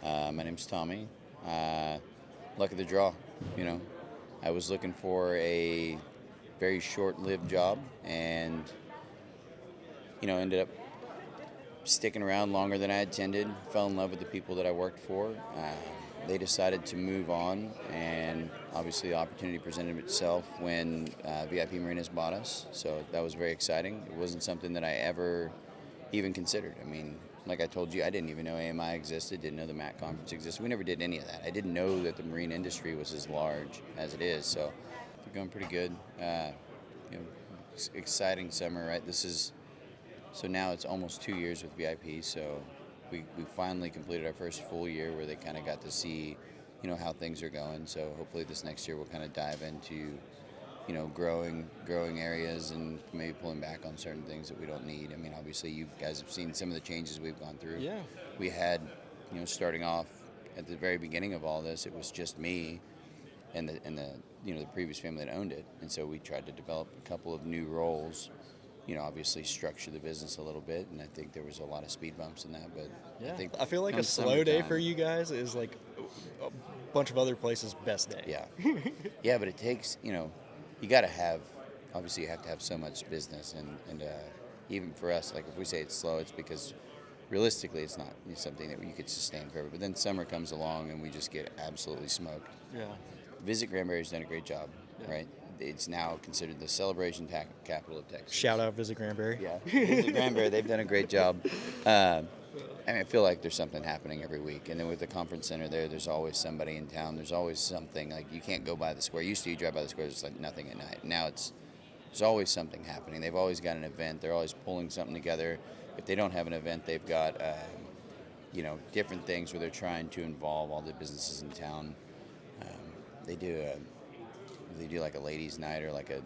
My name's Tommy. Luck of the draw, you know. I was looking for a very short-lived job, and ended up sticking around longer than I intended. Fell in love with the people that I worked for. They decided to move on, and obviously the opportunity presented itself when VIP Marinas bought us. So that was very exciting. It wasn't something that I ever even considered. I mean, like I told you, I didn't even know AMI existed, didn't know the MAC conference existed. We never did any of that. I didn't know that the marine industry was as large as it is. So we're going pretty good. Exciting summer, right? So now it's almost 2 years with VIP. So we finally completed our first full year where they kind of got to see, how things are going. So hopefully this next year we'll kind of dive into growing areas and maybe pulling back on certain things that we don't need. I mean, obviously, you guys have seen some of the changes we've gone through. Yeah. We had, starting off at the very beginning of all this, it was just me and the previous family that owned it, and so we tried to develop a couple of new roles. Obviously structure the business a little bit, and I think there was a lot of speed bumps in that. But Yeah. I feel like a slow day for you guys is like a bunch of other places' best day. Yeah. Yeah, but it takes, you got to have, obviously you have to have so much business, and even for us, like if we say it's slow, it's because realistically it's not something that you could sustain forever. But then summer comes along and we just get absolutely smoked. Yeah. Visit Granbury's done a great job, Yeah. right? It's now considered the celebration capital of Texas. Shout out Visit Granbury. Yeah, Visit Granbury, they've done a great job. I feel like there's something happening every week. And then with the conference center there's always somebody in town. There's always something. Like, you can't go by the square. Used to, you drive by the square, there's like nothing at night. Now there's always something happening. They've always got an event. They're always pulling something together. If they don't have an event, they've got, different things where they're trying to involve all the businesses in town. They do like a ladies' night or like a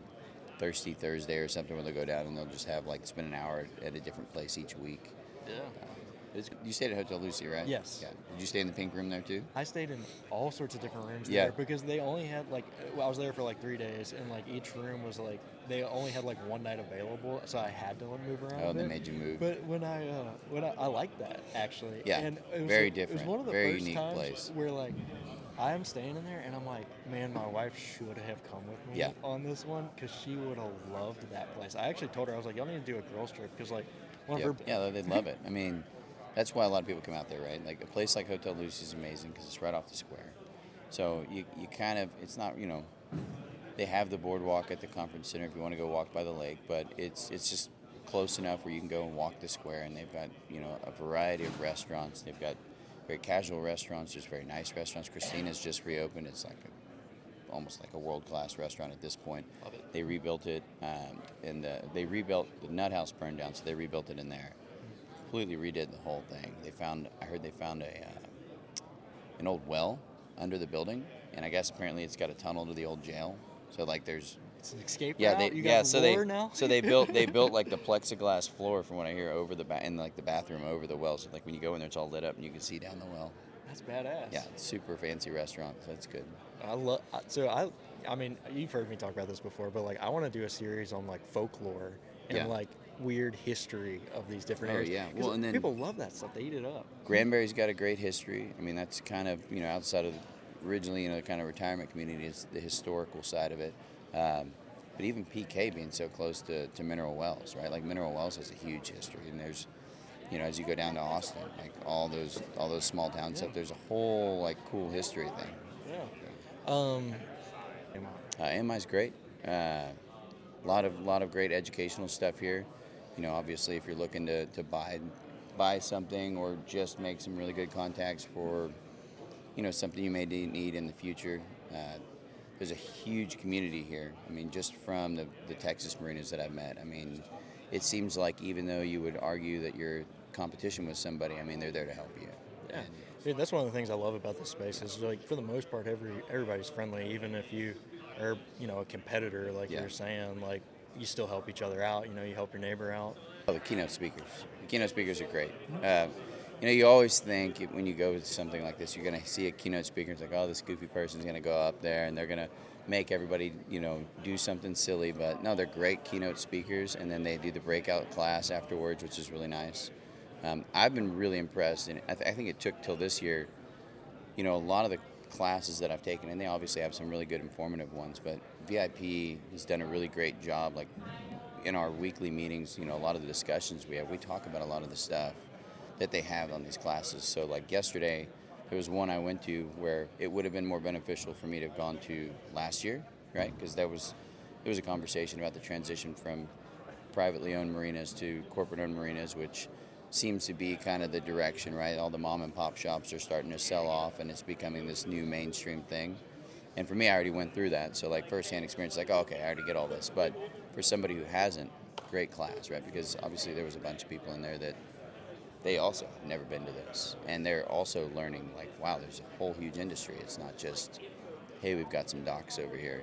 Thirsty Thursday or something where they'll go down and they'll just have like spend an hour at a different place each week. Yeah. You stayed at Hotel Lucy, right? Yes. Yeah. Did you stay in the pink room there too? I stayed in all sorts of different rooms Yeah. there because they only had I was there for like 3 days, and like each room was like, they only had like one night available, so I had to move around. Oh, they made you move. But when I liked that actually. Yeah. And it was Very It different. was one of the Very first unique times place. where like I'm staying in there and I'm like, man, my wife should have come with me Yeah. on this one because she would have loved that place. I actually told her, I was like, y'all need to do a girls trip because like one of her. Yeah, they'd love it. I mean, that's why a lot of people come out there, right? Like a place like Hotel Lucy is amazing because it's right off the square. So you kind of, it's not, they have the boardwalk at the conference center if you want to go walk by the lake, but it's just close enough where you can go and walk the square, and they've got, a variety of restaurants. They've got very casual restaurants, just very nice restaurants. Christina's just reopened. It's like almost like a world-class restaurant at this point. Love it. They rebuilt it, and they rebuilt, the nut house burned down, so they rebuilt it in there. Completely redid the whole thing. I heard they found an old well under the building, and I guess apparently it's got a tunnel to the old jail. So like there's It's an escape yeah, route? they yeah, so they now? so they built like the plexiglass floor, from what I hear, over the in like the bathroom over the well. So like when you go in there, it's all lit up and you can see down the well. That's badass. Yeah, it's super fancy restaurant. So that's good. I mean, you've heard me talk about this before, but like I want to do a series on like folklore and Yeah. like weird history of these different Oh, areas. yeah. 'Cause Well, and then- people love that stuff. They eat it up. Granbury's got a great history. I mean, that's kind of, outside of originally, the kind of retirement community is the historical side of it. But even PK being so close to Mineral Wells, right? Like Mineral Wells has a huge history, and there's, as you go down to Austin, like all those small town stuff, there's a whole like cool history thing. Yeah. AMI's great. Lot of great educational stuff here. Obviously, if you're looking to buy something or just make some really good contacts for, something you may need in the future, there's a huge community here. I mean, just from the Texas marinas that I've met. I mean, it seems like even though you would argue that you're competition with somebody, I mean, they're there to help you. Yeah. Dude, that's one of the things I love about this space is like for the most part everybody's friendly, even if you are a competitor like Yeah. you're saying, like you still help each other out, you help your neighbor out. Oh, the keynote speakers. The keynote speakers are great. You always think when you go to something like this, you're going to see a keynote speaker. It's like, oh, this goofy person's going to go up there and they're going to make everybody, do something silly. But no, they're great keynote speakers, and then they do the breakout class afterwards, which is really nice. I've been really impressed, and I think it took till this year A lot of the classes that I've taken, and they obviously have some really good informative ones, but VIP has done a really great job. Like in our weekly meetings, a lot of the discussions we have, we talk about a lot of the stuff that they have on these classes. So like yesterday, there was one I went to where it would have been more beneficial for me to have gone to last year, right? Because there was a conversation about the transition from privately owned marinas to corporate owned marinas, which seems to be kind of the direction, right? All the mom and pop shops are starting to sell off, and it's becoming this new mainstream thing. And for me, I already went through that, so like firsthand experience, like, oh, okay, I already get all this. But for somebody who hasn't, great class, right? Because obviously there was a bunch of people in there that they also have never been to this, and they're also learning like, wow, there's a whole huge industry. It's not just, hey, we've got some docks over here.